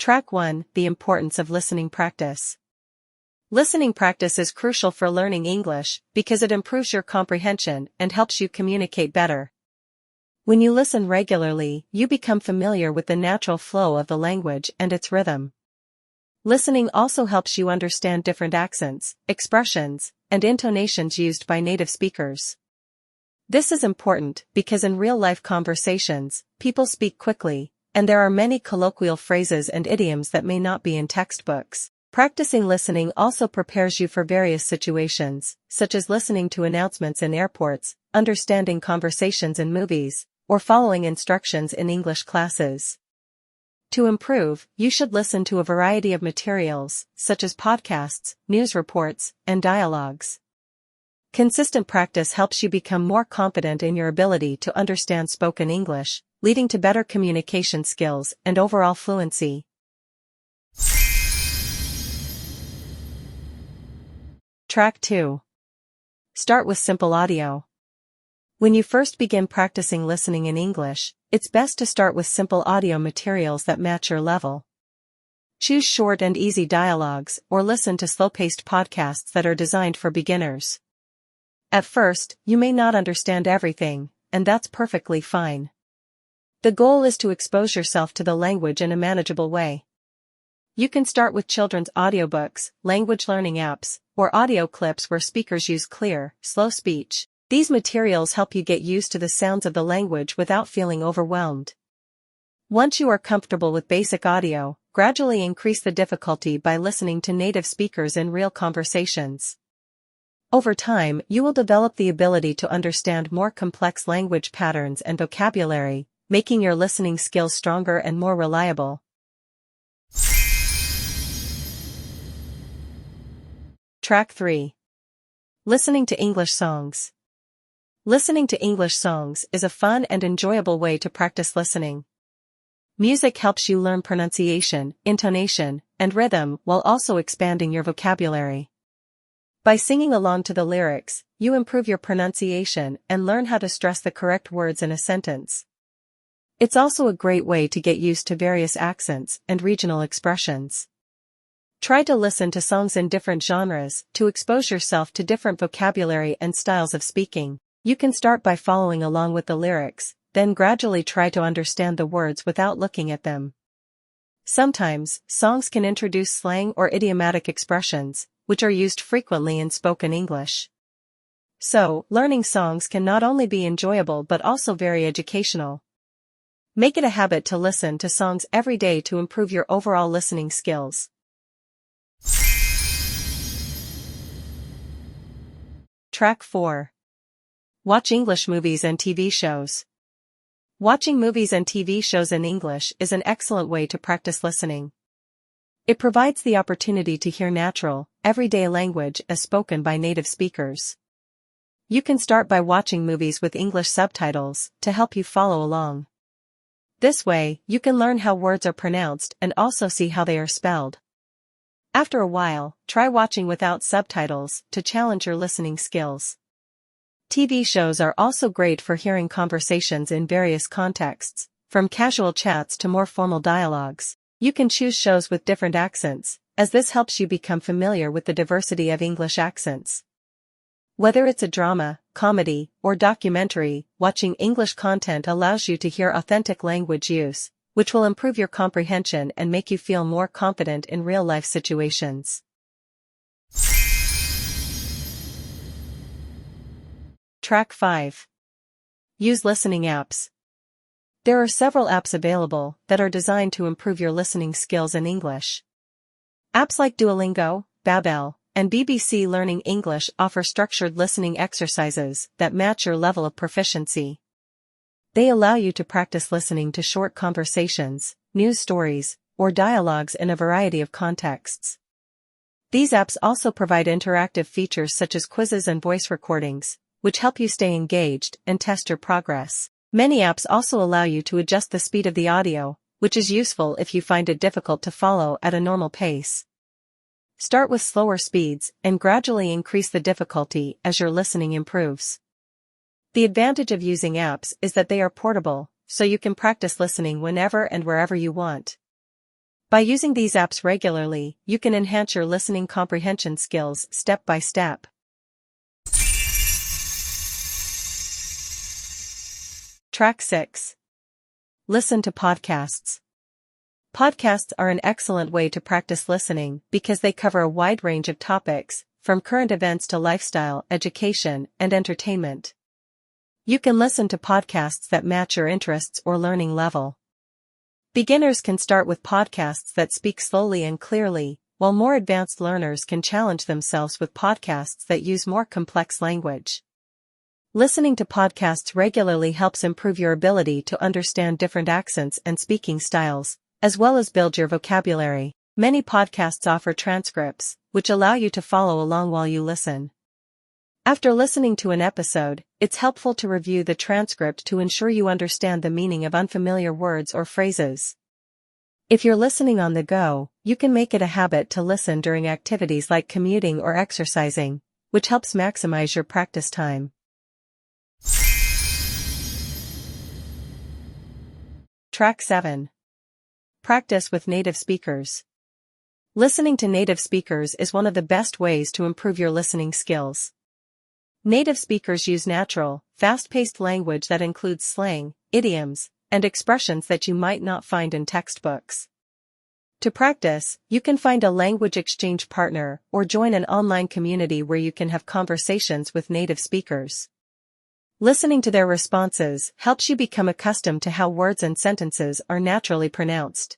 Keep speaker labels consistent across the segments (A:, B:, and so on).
A: Track 1: The importance of listening practice. Listening practice is crucial for learning English because it improves your comprehension and helps you communicate better. When you listen regularly, you become familiar with the natural flow of the language and its rhythm. Listening also helps you understand different accents, expressions, and intonations used by native speakers. This is important because in real-life conversations, people speak quickly, and there are many colloquial phrases and idioms that may not be in textbooks. Practicing listening also prepares you for various situations, such as listening to announcements in airports, understanding conversations in movies, or following instructions in English classes. To improve, you should listen to a variety of materials, such as podcasts, news reports, and dialogues. Consistent practice helps you become more confident in your ability to understand spoken English, leading to better communication skills and overall fluency. Track 2. Start with simple audio. When you first begin practicing listening in English, it's best to start with simple audio materials that match your level. Choose short and easy dialogues or listen to slow-paced podcasts that are designed for beginners. At first, you may not understand everything, and that's perfectly fine. The goal is to expose yourself to the language in a manageable way. You can start with children's audiobooks, language learning apps, or audio clips where speakers use clear, slow speech. These materials help you get used to the sounds of the language without feeling overwhelmed. Once you are comfortable with basic audio, gradually increase the difficulty by listening to native speakers in real conversations. Over time, you will develop the ability to understand more complex language patterns and vocabulary, making your listening skills stronger and more reliable. Track 3. Listening to English songs. Listening to English songs is a fun and enjoyable way to practice listening. Music helps you learn pronunciation, intonation, and rhythm while also expanding your vocabulary. By singing along to the lyrics, you improve your pronunciation and learn how to stress the correct words in a sentence. It's also a great way to get used to various accents and regional expressions. Try to listen to songs in different genres to expose yourself to different vocabulary and styles of speaking. You can start by following along with the lyrics, then gradually try to understand the words without looking at them. Sometimes, songs can introduce slang or idiomatic expressions, which are used frequently in spoken English. So, learning songs can not only be enjoyable but also very educational. Make it a habit to listen to songs every day to improve your overall listening skills. Track 4. Watch English movies and TV shows. Watching movies and TV shows in English is an excellent way to practice listening. It provides the opportunity to hear natural, everyday language as spoken by native speakers. You can start by watching movies with English subtitles to help you follow along. This way, you can learn how words are pronounced and also see how they are spelled. After a while, try watching without subtitles to challenge your listening skills. TV shows are also great for hearing conversations in various contexts, from casual chats to more formal dialogues. You can choose shows with different accents, as this helps you become familiar with the diversity of English accents. Whether it's a drama, comedy, or documentary, watching English content allows you to hear authentic language use, which will improve your comprehension and make you feel more confident in real-life situations. Track 5. Use listening apps. There are several apps available that are designed to improve your listening skills in English. Apps like Duolingo, Babbel, and BBC Learning English offer structured listening exercises that match your level of proficiency. They allow you to practice listening to short conversations, news stories, or dialogues in a variety of contexts. These apps also provide interactive features such as quizzes and voice recordings, which help you stay engaged and test your progress. Many apps also allow you to adjust the speed of the audio, which is useful if you find it difficult to follow at a normal pace. Start with slower speeds and gradually increase the difficulty as your listening improves. The advantage of using apps is that they are portable, so you can practice listening whenever and wherever you want. By using these apps regularly, you can enhance your listening comprehension skills step by step. Track 6. Listen to podcasts. Podcasts are an excellent way to practice listening because they cover a wide range of topics, from current events to lifestyle, education, and entertainment. You can listen to podcasts that match your interests or learning level. Beginners can start with podcasts that speak slowly and clearly, while more advanced learners can challenge themselves with podcasts that use more complex language. Listening to podcasts regularly helps improve your ability to understand different accents and speaking styles, as well as build your vocabulary. Many podcasts offer transcripts, which allow you to follow along while you listen. After listening to an episode, it's helpful to review the transcript to ensure you understand the meaning of unfamiliar words or phrases. If you're listening on the go, you can make it a habit to listen during activities like commuting or exercising, which helps maximize your practice time. Track 7. Practice with native speakers. Listening to native speakers is one of the best ways to improve your listening skills. Native speakers use natural, fast-paced language that includes slang, idioms, and expressions that you might not find in textbooks. To practice, you can find a language exchange partner or join an online community where you can have conversations with native speakers. Listening to their responses helps you become accustomed to how words and sentences are naturally pronounced.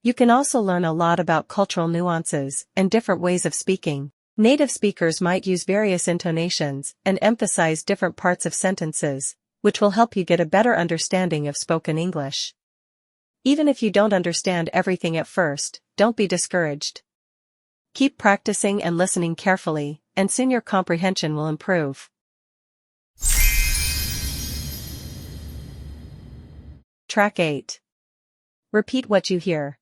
A: You can also learn a lot about cultural nuances and different ways of speaking. Native speakers might use various intonations and emphasize different parts of sentences, which will help you get a better understanding of spoken English. Even if you don't understand everything at first, don't be discouraged. Keep practicing and listening carefully, and soon your comprehension will improve. Track 8. Repeat what you hear.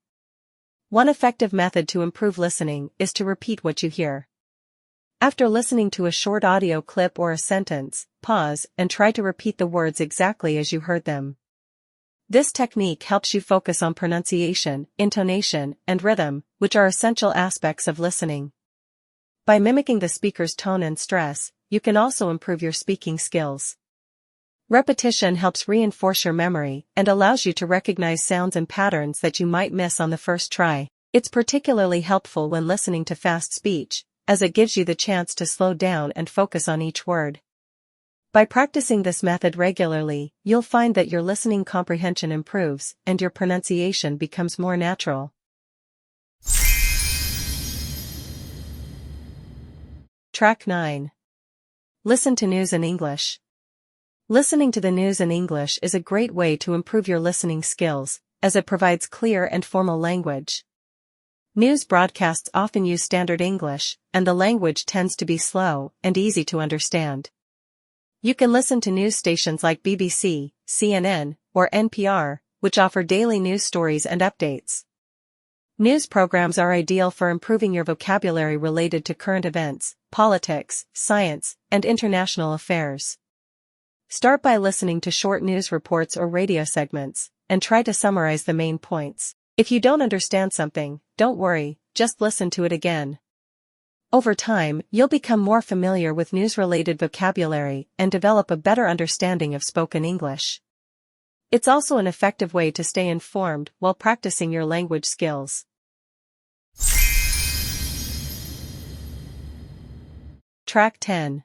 A: One effective method to improve listening is to repeat what you hear. After listening to a short audio clip or a sentence, pause and try to repeat the words exactly as you heard them. This technique helps you focus on pronunciation, intonation, and rhythm, which are essential aspects of listening. By mimicking the speaker's tone and stress, you can also improve your speaking skills. Repetition helps reinforce your memory and allows you to recognize sounds and patterns that you might miss on the first try. It's particularly helpful when listening to fast speech, as it gives you the chance to slow down and focus on each word. By practicing this method regularly, you'll find that your listening comprehension improves and your pronunciation becomes more natural. Track 9. Listen to news in English. Listening to the news in English is a great way to improve your listening skills, as it provides clear and formal language. News broadcasts often use standard English, and the language tends to be slow and easy to understand. You can listen to news stations like BBC, CNN, or NPR, which offer daily news stories and updates. News programs are ideal for improving your vocabulary related to current events, politics, science, and international affairs. Start by listening to short news reports or radio segments, and try to summarize the main points. If you don't understand something, don't worry, just listen to it again. Over time, you'll become more familiar with news-related vocabulary and develop a better understanding of spoken English. It's also an effective way to stay informed while practicing your language skills. Track 10.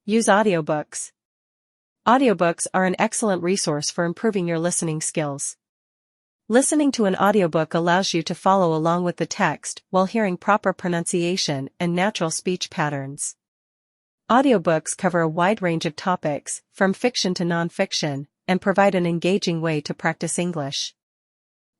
A: Use audiobooks. Audiobooks are an excellent resource for improving your listening skills. Listening to an audiobook allows you to follow along with the text while hearing proper pronunciation and natural speech patterns. Audiobooks cover a wide range of topics, from fiction to non-fiction, and provide an engaging way to practice English.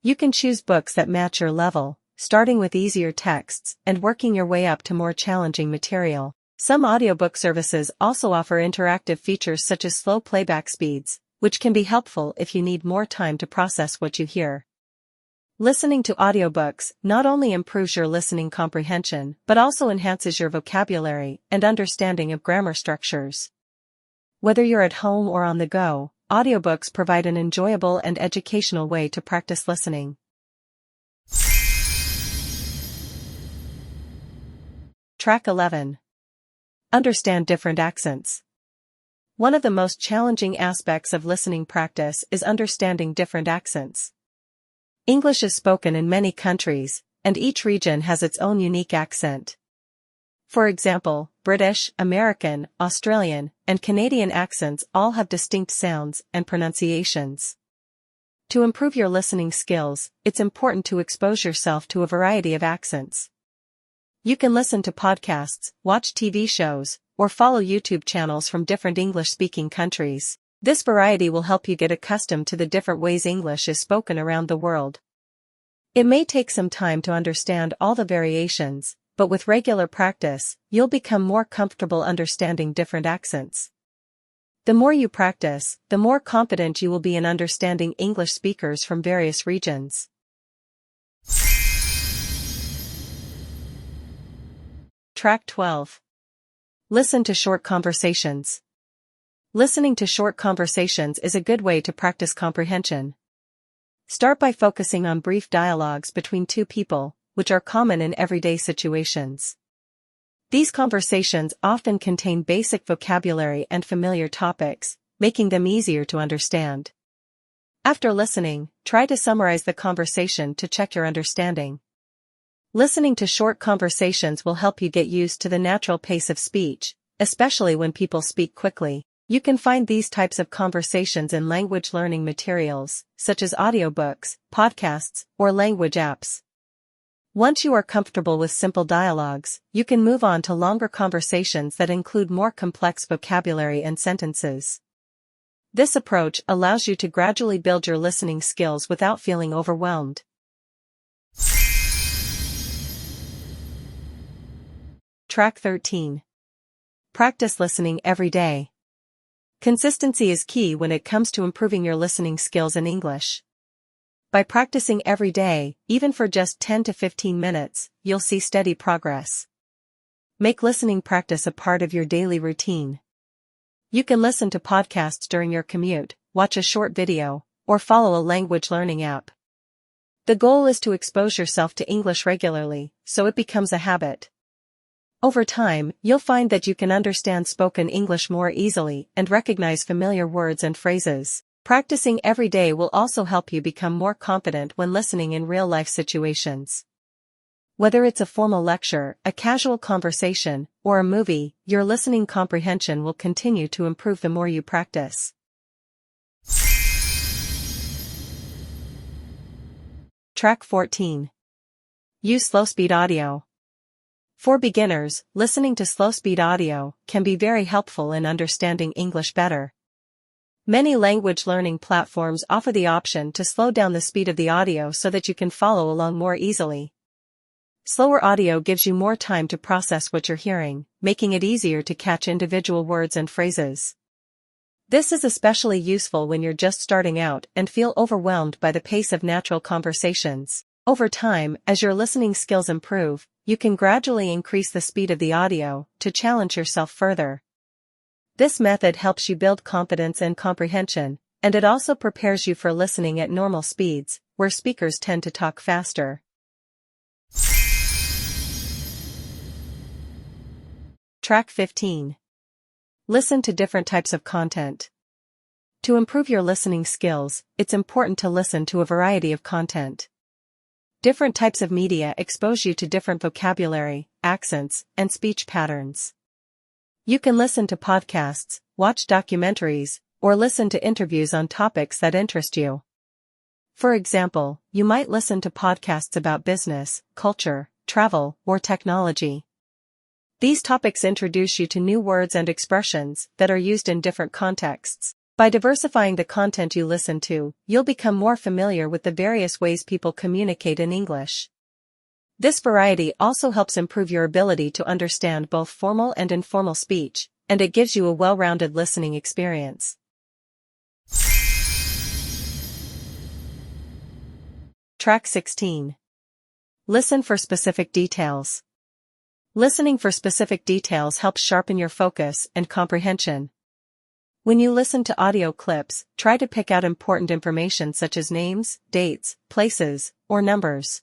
A: You can choose books that match your level, starting with easier texts and working your way up to more challenging material. Some audiobook services also offer interactive features such as slow playback speeds, which can be helpful if you need more time to process what you hear. Listening to audiobooks not only improves your listening comprehension but also enhances your vocabulary and understanding of grammar structures. Whether you're at home or on the go, audiobooks provide an enjoyable and educational way to practice listening. Track 11. Understand different accents. One of the most challenging aspects of listening practice is understanding different accents. English is spoken in many countries, and each region has its own unique accent. For example, British, American, Australian, and Canadian accents all have distinct sounds and pronunciations. To improve your listening skills, it's important to expose yourself to a variety of accents. You can listen to podcasts, watch TV shows, or follow YouTube channels from different English-speaking countries. This variety will help you get accustomed to the different ways English is spoken around the world. It may take some time to understand all the variations, but with regular practice, you'll become more comfortable understanding different accents. The more you practice, the more confident you will be in understanding English speakers from various regions. Track 12. Listen to short conversations. Listening to short conversations is a good way to practice comprehension. Start by focusing on brief dialogues between two people, which are common in everyday situations. These conversations often contain basic vocabulary and familiar topics, making them easier to understand. After listening, try to summarize the conversation to check your understanding. Listening to short conversations will help you get used to the natural pace of speech, especially when people speak quickly. You can find these types of conversations in language learning materials, such as audiobooks, podcasts, or language apps. Once you are comfortable with simple dialogues, you can move on to longer conversations that include more complex vocabulary and sentences. This approach allows you to gradually build your listening skills without feeling overwhelmed. Track 13. Practice listening every day. Consistency is key when it comes to improving your listening skills in English. By practicing every day, even for just 10 to 15 minutes, you'll see steady progress. Make listening practice a part of your daily routine. You can listen to podcasts during your commute, watch a short video, or follow a language learning app. The goal is to expose yourself to English regularly, so it becomes a habit. Over time, you'll find that you can understand spoken English more easily and recognize familiar words and phrases. Practicing every day will also help you become more confident when listening in real-life situations. Whether it's a formal lecture, a casual conversation, or a movie, your listening comprehension will continue to improve the more you practice. Track 14. Use slow-speed audio. For beginners, listening to slow-speed audio can be very helpful in understanding English better. Many language learning platforms offer the option to slow down the speed of the audio so that you can follow along more easily. Slower audio gives you more time to process what you're hearing, making it easier to catch individual words and phrases. This is especially useful when you're just starting out and feel overwhelmed by the pace of natural conversations. Over time, as your listening skills improve, you can gradually increase the speed of the audio to challenge yourself further. This method helps you build confidence and comprehension, and it also prepares you for listening at normal speeds, where speakers tend to talk faster. Track 15. Listen to different types of content. To improve your listening skills, it's important to listen to a variety of content. Different types of media expose you to different vocabulary, accents, and speech patterns. You can listen to podcasts, watch documentaries, or listen to interviews on topics that interest you. For example, you might listen to podcasts about business, culture, travel, or technology. These topics introduce you to new words and expressions that are used in different contexts. By diversifying the content you listen to, you'll become more familiar with the various ways people communicate in English. This variety also helps improve your ability to understand both formal and informal speech, and it gives you a well-rounded listening experience. Track 16. Listen for specific details. Listening for specific details helps sharpen your focus and comprehension. When you listen to audio clips, try to pick out important information such as names, dates, places, or numbers.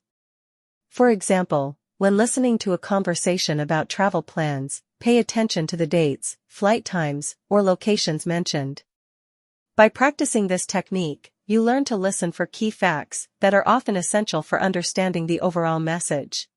A: For example, when listening to a conversation about travel plans, pay attention to the dates, flight times, or locations mentioned. By practicing this technique, you learn to listen for key facts that are often essential for understanding the overall message.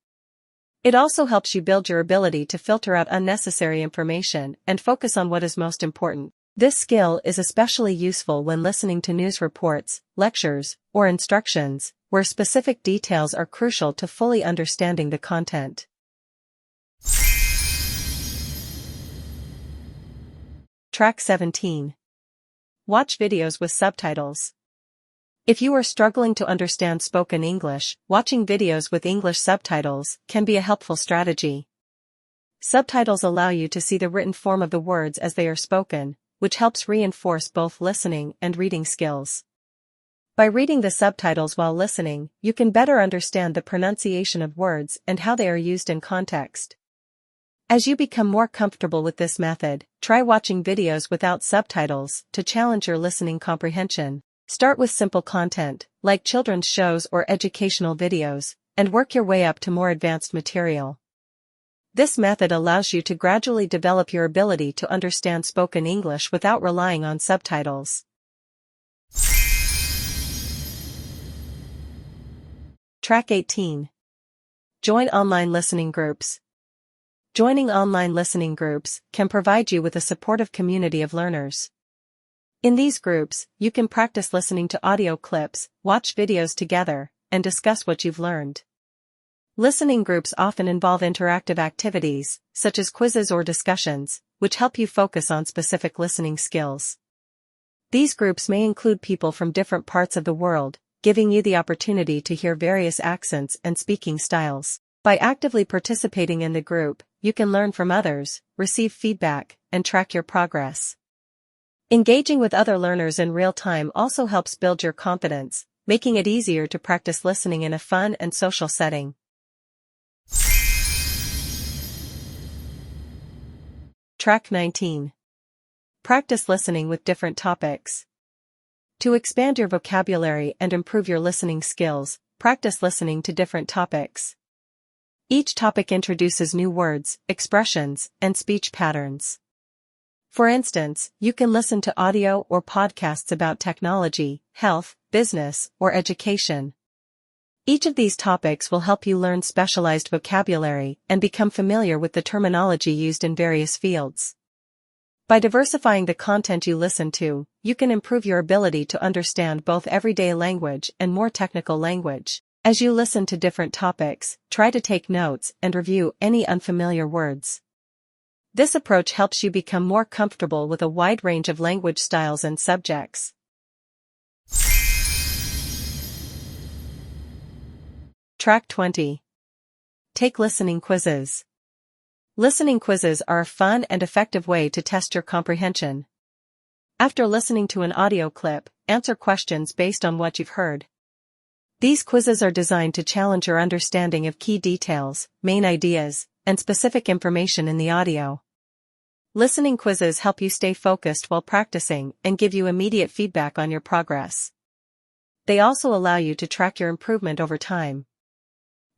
A: It also helps you build your ability to filter out unnecessary information and focus on what is most important. This skill is especially useful when listening to news reports, lectures, or instructions, where specific details are crucial to fully understanding the content. Track 17. Watch videos with subtitles. If you are struggling to understand spoken English, watching videos with English subtitles can be a helpful strategy. Subtitles allow you to see the written form of the words as they are spoken, which helps reinforce both listening and reading skills. By reading the subtitles while listening, you can better understand the pronunciation of words and how they are used in context. As you become more comfortable with this method, try watching videos without subtitles to challenge your listening comprehension. Start with simple content, like children's shows or educational videos, and work your way up to more advanced material. This method allows you to gradually develop your ability to understand spoken English without relying on subtitles. Track 18. Join online listening groups. Joining online listening groups can provide you with a supportive community of learners. In these groups, you can practice listening to audio clips, watch videos together, and discuss what you've learned. Listening groups often involve interactive activities, such as quizzes or discussions, which help you focus on specific listening skills. These groups may include people from different parts of the world, giving you the opportunity to hear various accents and speaking styles. By actively participating in the group, you can learn from others, receive feedback, and track your progress. Engaging with other learners in real time also helps build your confidence, making it easier to practice listening in a fun and social setting. Track 19. Practice listening with different topics. To expand your vocabulary and improve your listening skills, practice listening to different topics. Each topic introduces new words, expressions, and speech patterns. For instance, you can listen to audio or podcasts about technology, health, business, or education. Each of these topics will help you learn specialized vocabulary and become familiar with the terminology used in various fields. By diversifying the content you listen to, you can improve your ability to understand both everyday language and more technical language. As you listen to different topics, try to take notes and review any unfamiliar words. This approach helps you become more comfortable with a wide range of language styles and subjects. Track 20. Take listening quizzes. Listening quizzes are a fun and effective way to test your comprehension. After listening to an audio clip, answer questions based on what you've heard. These quizzes are designed to challenge your understanding of key details, main ideas, and specific information in the audio. Listening quizzes help you stay focused while practicing and give you immediate feedback on your progress. They also allow you to track your improvement over time.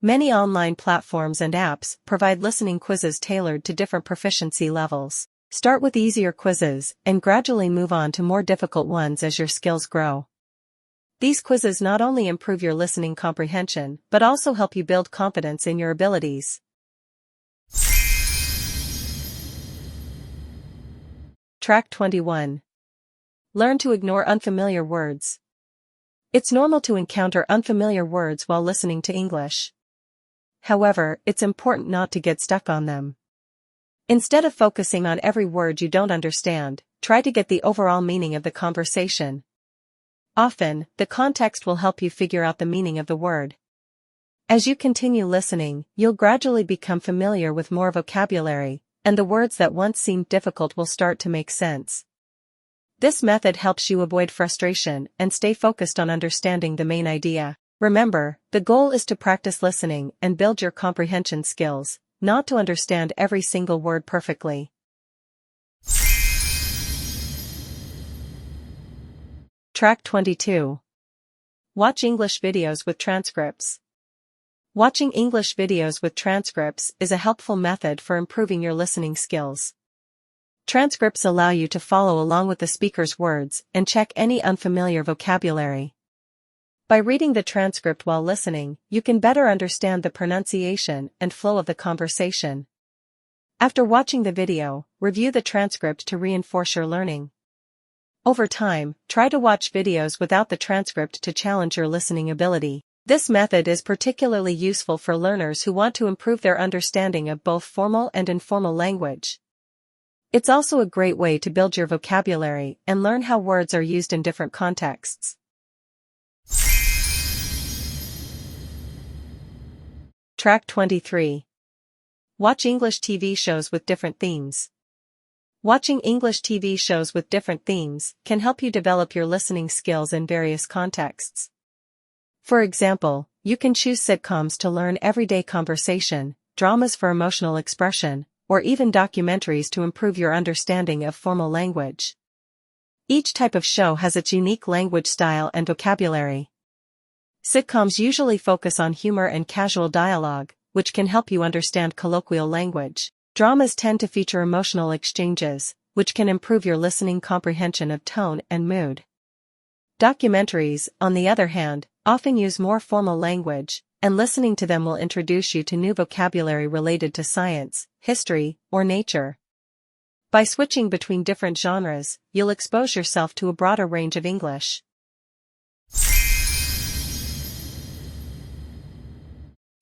A: Many online platforms and apps provide listening quizzes tailored to different proficiency levels. Start with easier quizzes and gradually move on to more difficult ones as your skills grow. These quizzes not only improve your listening comprehension but also help you build confidence in your abilities. Track 21. Learn to ignore unfamiliar words. It's normal to encounter unfamiliar words while listening to English. However, it's important not to get stuck on them. Instead of focusing on every word you don't understand, try to get the overall meaning of the conversation. Often, the context will help you figure out the meaning of the word. As you continue listening, you'll gradually become familiar with more vocabulary, and the words that once seemed difficult will start to make sense. This method helps you avoid frustration and stay focused on understanding the main idea. Remember, the goal is to practice listening and build your comprehension skills, not to understand every single word perfectly. Track 22. Watch English videos with transcripts. Watching English videos with transcripts is a helpful method for improving your listening skills. Transcripts allow you to follow along with the speaker's words and check any unfamiliar vocabulary. By reading the transcript while listening, you can better understand the pronunciation and flow of the conversation. After watching the video, review the transcript to reinforce your learning. Over time, try to watch videos without the transcript to challenge your listening ability. This method is particularly useful for learners who want to improve their understanding of both formal and informal language. It's also a great way to build your vocabulary and learn how words are used in different contexts. Track 23. Watch English TV shows with different themes. Watching English TV shows with different themes can help you develop your listening skills in various contexts. For example, you can choose sitcoms to learn everyday conversation, dramas for emotional expression, or even documentaries to improve your understanding of formal language. Each type of show has its unique language style and vocabulary. Sitcoms usually focus on humor and casual dialogue, which can help you understand colloquial language. Dramas tend to feature emotional exchanges, which can improve your listening comprehension of tone and mood. Documentaries, on the other hand, often use more formal language, and listening to them will introduce you to new vocabulary related to science, history, or nature. By switching between different genres, you'll expose yourself to a broader range of English.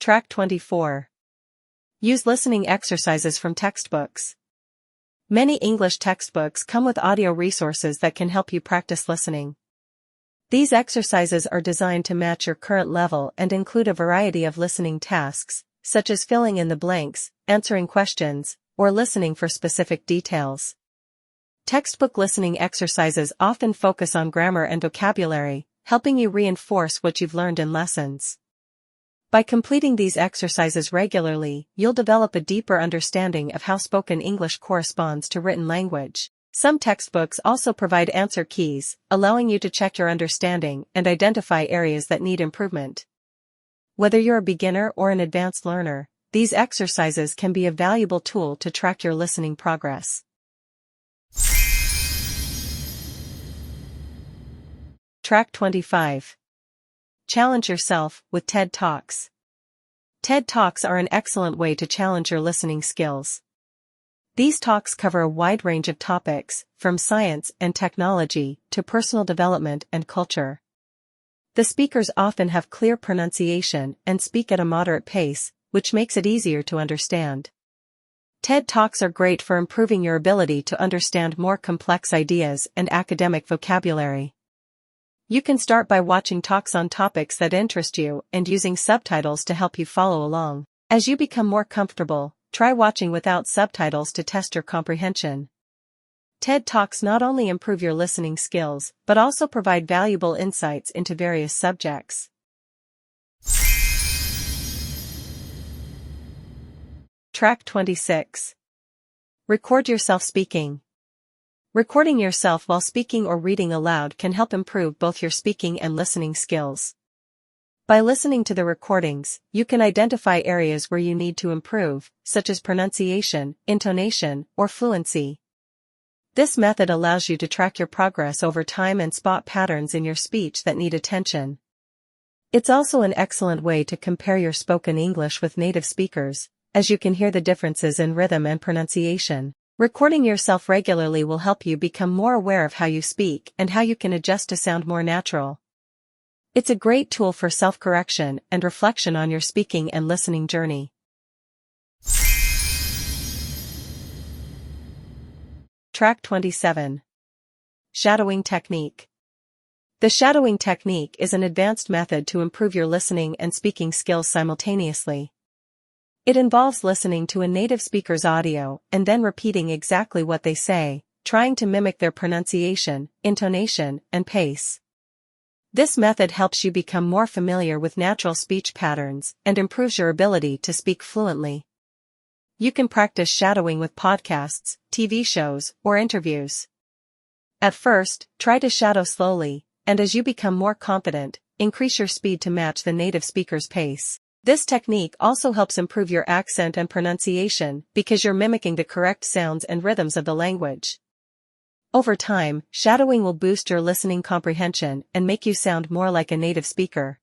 A: Track 24. Use listening exercises from textbooks. Many English textbooks come with audio resources that can help you practice listening. These exercises are designed to match your current level and include a variety of listening tasks, such as filling in the blanks, answering questions, or listening for specific details. Textbook listening exercises often focus on grammar and vocabulary, helping you reinforce what you've learned in lessons. By completing these exercises regularly, you'll develop a deeper understanding of how spoken English corresponds to written language. Some textbooks also provide answer keys, allowing you to check your understanding and identify areas that need improvement. Whether you're a beginner or an advanced learner, these exercises can be a valuable tool to track your listening progress. Track 25. Challenge yourself with TED Talks. TED Talks are an excellent way to challenge your listening skills. These talks cover a wide range of topics, from science and technology to personal development and culture. The speakers often have clear pronunciation and speak at a moderate pace, which makes it easier to understand. TED Talks are great for improving your ability to understand more complex ideas and academic vocabulary. You can start by watching talks on topics that interest you and using subtitles to help you follow along. As you become more comfortable, try watching without subtitles to test your comprehension. TED Talks not only improve your listening skills, but also provide valuable insights into various subjects. Track 26. Record yourself speaking. Recording yourself while speaking or reading aloud can help improve both your speaking and listening skills. By listening to the recordings, you can identify areas where you need to improve, such as pronunciation, intonation, or fluency. This method allows you to track your progress over time and spot patterns in your speech that need attention. It's also an excellent way to compare your spoken English with native speakers, as you can hear the differences in rhythm and pronunciation. Recording yourself regularly will help you become more aware of how you speak and how you can adjust to sound more natural. It's a great tool for self-correction and reflection on your speaking and listening journey. Track 27. Shadowing technique. The shadowing technique is an advanced method to improve your listening and speaking skills simultaneously. It involves listening to a native speaker's audio and then repeating exactly what they say, trying to mimic their pronunciation, intonation, and pace. This method helps you become more familiar with natural speech patterns and improves your ability to speak fluently. You can practice shadowing with podcasts, TV shows, or interviews. At first, try to shadow slowly, and as you become more confident, increase your speed to match the native speaker's pace. This technique also helps improve your accent and pronunciation because you're mimicking the correct sounds and rhythms of the language. Over time, shadowing will boost your listening comprehension and make you sound more like a native speaker.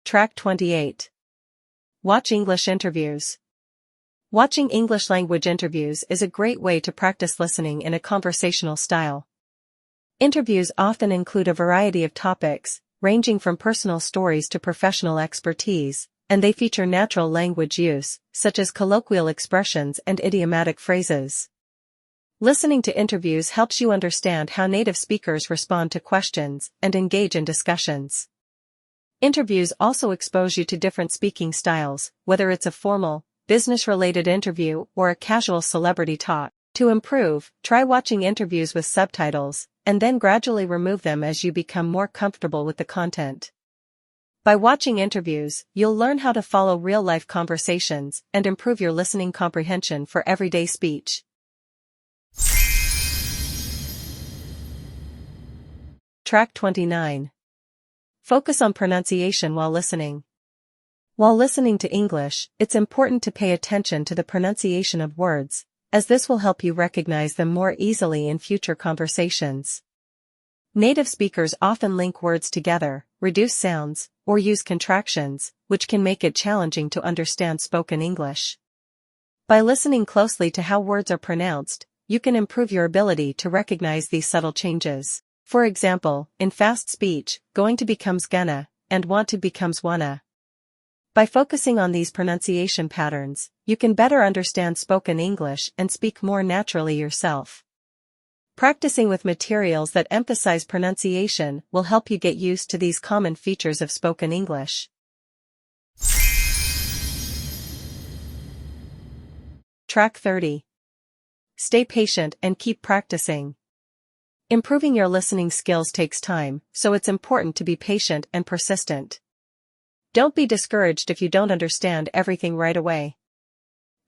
A: Track 28. Watch English interviews. Watching English language interviews is a great way to practice listening in a conversational style. Interviews often include a variety of topics, ranging from personal stories to professional expertise, and they feature natural language use, such as colloquial expressions and idiomatic phrases. Listening to interviews helps you understand how native speakers respond to questions and engage in discussions. Interviews also expose you to different speaking styles, whether it's a formal, business-related interview or a casual celebrity talk. To improve, try watching interviews with subtitles, and then gradually remove them as you become more comfortable with the content. By watching interviews, you'll learn how to follow real-life conversations and improve your listening comprehension for everyday speech. Track 29. Focus on pronunciation while listening. While listening to English, it's important to pay attention to the pronunciation of words, as this will help you recognize them more easily in future conversations. Native speakers often link words together, reduce sounds, or use contractions, which can make it challenging to understand spoken English. By listening closely to how words are pronounced, you can improve your ability to recognize these subtle changes. For example, in fast speech, going to becomes gonna, and want to becomes wanna. By focusing on these pronunciation patterns, you can better understand spoken English and speak more naturally yourself. Practicing with materials that emphasize pronunciation will help you get used to these common features of spoken English. Track 30. Stay patient and keep practicing. Improving your listening skills takes time, so it's important to be patient and persistent. Don't be discouraged if you don't understand everything right away.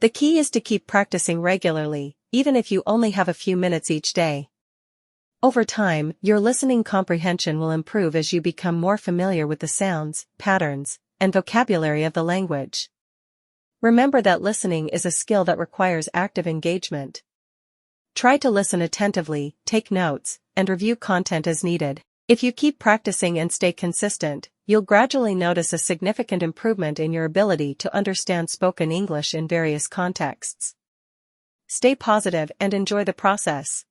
A: The key is to keep practicing regularly, even if you only have a few minutes each day. Over time, your listening comprehension will improve as you become more familiar with the sounds, patterns, and vocabulary of the language. Remember that listening is a skill that requires active engagement. Try to listen attentively, take notes, and review content as needed. If you keep practicing and stay consistent, you'll gradually notice a significant improvement in your ability to understand spoken English in various contexts. Stay positive and enjoy the process.